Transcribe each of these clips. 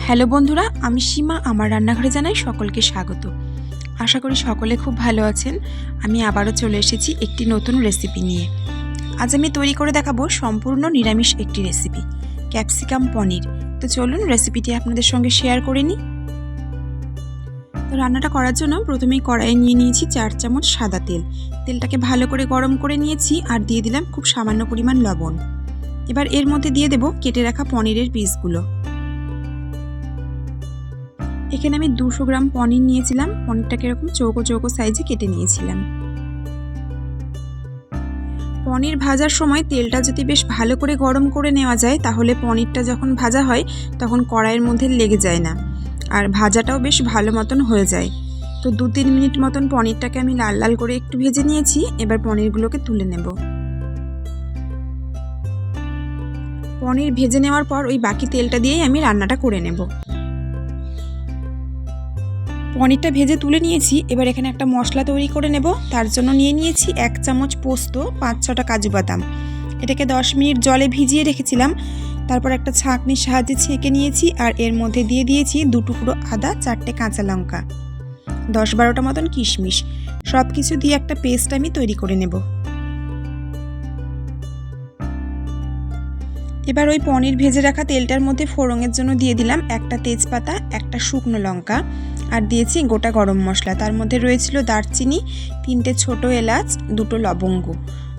Hello বন্ধুরা, আমি সীমা আমার রান্নাঘরে জানাই সকলকে স্বাগত। আশা করি সকলে খুব ভালো আছেন। আমি আবারও চলে এসেছি একটি নতুন রেসিপি নিয়ে। আজ আমি তৈরি করে দেখাবো সম্পূর্ণ নিরামিষ একটি রেসিপি, ক্যাপসিকাম পনির। তো চলুন রেসিপিটি আপনাদের সঙ্গে শেয়ার করে নিই। তো রান্নাটা করার জন্য প্রথমেই কড়াইয়ে নিয়ে নিয়েছি 4 চামচ সাদা তেল। তেলটাকে ভালো করে গরম করে নিয়েছি আর দিয়ে দিলাম খুব সামান্য পরিমাণ লবণ। এবার এর মধ্যে দিয়ে দেব কেটে রাখা পনিরের পিসগুলো। এখানে আমি 200 গ্রাম পনির নিয়েছিলাম। পনিরটাকে এরকম চৌকো চৌকো সাইজে কেটে নিয়েছিলাম। পনির ভাজার সময় তেলটা যদি বেশ ভালো করে গরম করে নেওয়া যায়, তাহলে পনিরটা যখন ভাজা হয় তখন কড়াইয়ের মধ্যে লেগে যায় না, আর ভাজাটাও বেশ ভালো মতন হয়ে যায়। তো 2-3 মিনিট মতন পনিরটাকে আমি লাল লাল করে একটু ভেজে নিয়েছি। এবার পনিরগুলোকে তুলে নেব। পনির ভেজে নেওয়ার পর ওই বাকি তেলটা দিয়েই আমি রান্নাটা করে নেব। পনিরটা ভেজে তুলে নিয়েছি। এবার এখানে একটা মশলা তৈরি করে নেব। তার জন্য নিয়ে নিয়েছি 1 চামচ পোস্ত, 5-6টা কাজু বাদাম। এটাকে 10 মিনিট জলে ভিজিয়ে রেখেছিলাম। তারপর একটা ছাঁকনির সাহায্যে ছেঁকে নিয়েছি আর এর মধ্যে দিয়ে দিয়েছি 2 টুকরো আদা, 4টে কাঁচা লঙ্কা, 10-12টা মতন কিশমিশ। সব কিছু দিয়ে একটা পেস্ট আমি তৈরি করে নেব। এবার ওই পনির ভেজে রাখা তেলটার মধ্যে ফোড়নের জন্য দিয়ে দিলাম একটা তেজপাতা, একটা শুকনো লঙ্কা, আর দিয়েছি গোটা গরম মশলা। তার মধ্যে রয়েছিল দারচিনি, 3টে ছোটো এলাচ, 2টো লবঙ্গ,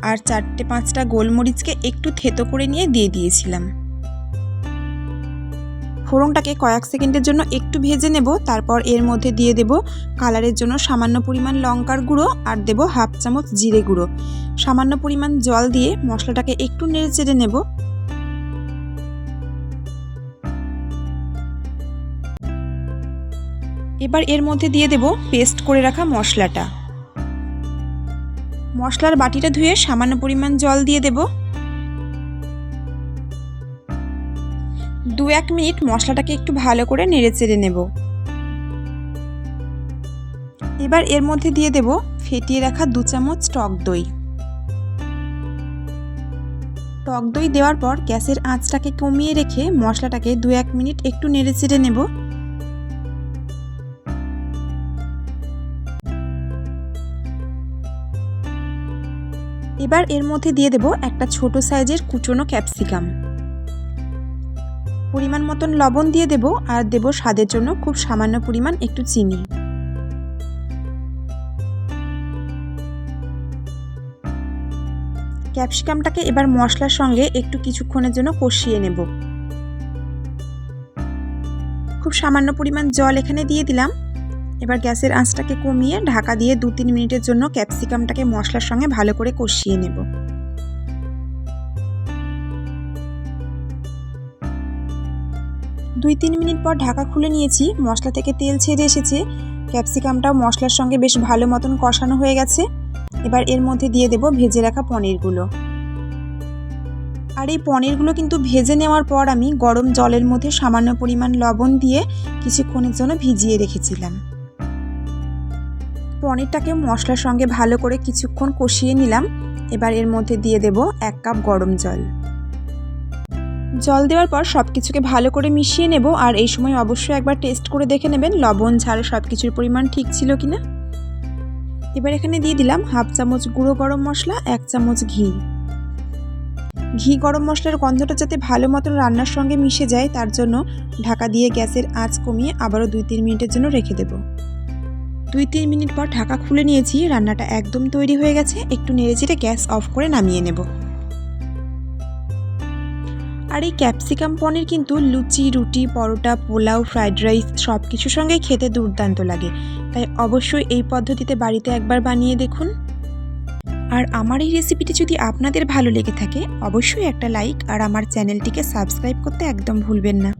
আর 4-5টা গোলমরিচকে একটু থেতো করে নিয়ে দিয়ে দিয়েছিলাম। ফোড়নটাকে কয়েক সেকেন্ডের জন্য একটু ভেজে নেব। তারপর এর মধ্যে দিয়ে দেব কালারের জন্য সামান্য পরিমাণ লঙ্কার গুঁড়ো, আর দেব 1/2 চামচ জিরে গুঁড়ো। সামান্য পরিমাণ জল দিয়ে মশলাটাকে একটু নেড়ে চেড়ে নেব। এবার এর মধ্যে দিয়ে দেব পেস্ট করে রাখা মশলাটা। মশলার বাটিটা ধুয়ে সামান্য পরিমাণ জল দিয়ে দেব। 2-1 মিনিট মশলাটাকে একটু ভালো করে নেড়ে চেড়ে নেব। এবার এর মধ্যে দিয়ে দেব ফেটিয়ে রাখা 2 চামচ টক দই। টক দই দেওয়ার পর গ্যাসের আঁচটাকে কমিয়ে রেখে মশলাটাকে 2-1 মিনিট একটু নেড়ে চেড়ে নেব। এবার এর মধ্যে দিয়ে দেব একটা ছোট সাইজের কুচনো ক্যাপসিকাম। পরিমাণ মতন লবণ দিয়ে দেব, আর দেব স্বাদের জন্য খুব সামান্য পরিমাণ একটু চিনি। ক্যাপসিকামটাকে এবার মশলার সঙ্গে একটু কিছুক্ষণের জন্য কষিয়ে নেব। খুব সামান্য পরিমাণ জল এখানে দিয়ে দিলাম। এবার গ্যাসের আঁচটাকে কমিয়ে ঢাকা দিয়ে 2-3 মিনিটের জন্য ক্যাপসিকামটাকে মশলার সঙ্গে ভালো করে কষিয়ে নেব। 2-3 মিনিট পর ঢাকা খুলে নিয়েছি। মশলা থেকে তেল ছেড়ে এসেছে। ক্যাপসিকামটাও মশলার সঙ্গে বেশ ভালো মতন কষানো হয়ে গেছে। এবার এর মধ্যে দিয়ে দেব ভেজে রাখা পনিরগুলো। আর এই পনিরগুলো কিন্তু ভেজে নেওয়ার পর আমি গরম জলের মধ্যে সামান্য পরিমাণ লবণ দিয়ে কিছুক্ষণের জন্য ভিজিয়ে রেখেছিলাম। পনিরটাকে মশলার সঙ্গে ভালো করে কিছুক্ষণ কষিয়ে নিলাম। এবার এর মধ্যে দিয়ে দেব 1 কাপ গরম জল। জল দেওয়ার পর সব কিছুকে ভালো করে মিশিয়ে নেব। আর এই সময় অবশ্যই একবার টেস্ট করে দেখে নেবেন লবণ ঝাল সব কিছুর পরিমাণ ঠিক ছিল কিনা। এবার এখানে দিয়ে দিলাম 1/2 চামচ গুঁড়ো গরম মশলা, 1 চামচ ঘি। ঘি গরম মশলার গন্ধটা যাতে ভালো মতন রান্নার সঙ্গে মিশে যায়, তার জন্য ঢাকা দিয়ে গ্যাসের আঁচ কমিয়ে আবারও 2-3 মিনিটের জন্য রেখে দেব। 2-3 মিনিট পর ঢাকা খুলে নিয়েছি। রান্নাটা একদম তৈরি হয়ে গেছে। একটু নেড়েচেড়ে গ্যাস অফ করে নামিয়ে নেব। আর এই ক্যাপসিকাম পনির কিন্তু লুচি, রুটি, পরোটা, পোলাও, ফ্রাইড রাইস সব কিছুর সঙ্গেই খেতে দুর্দান্ত লাগে। তাই অবশ্যই এই পদ্ধতিতে বাড়িতে একবার বানিয়ে দেখুন। আর আমার এই রেসিপিটি যদি আপনাদের ভালো লেগে থাকে, অবশ্যই একটা লাইক আর আমার চ্যানেলটিকে সাবস্ক্রাইব করতে একদম ভুলবেন না।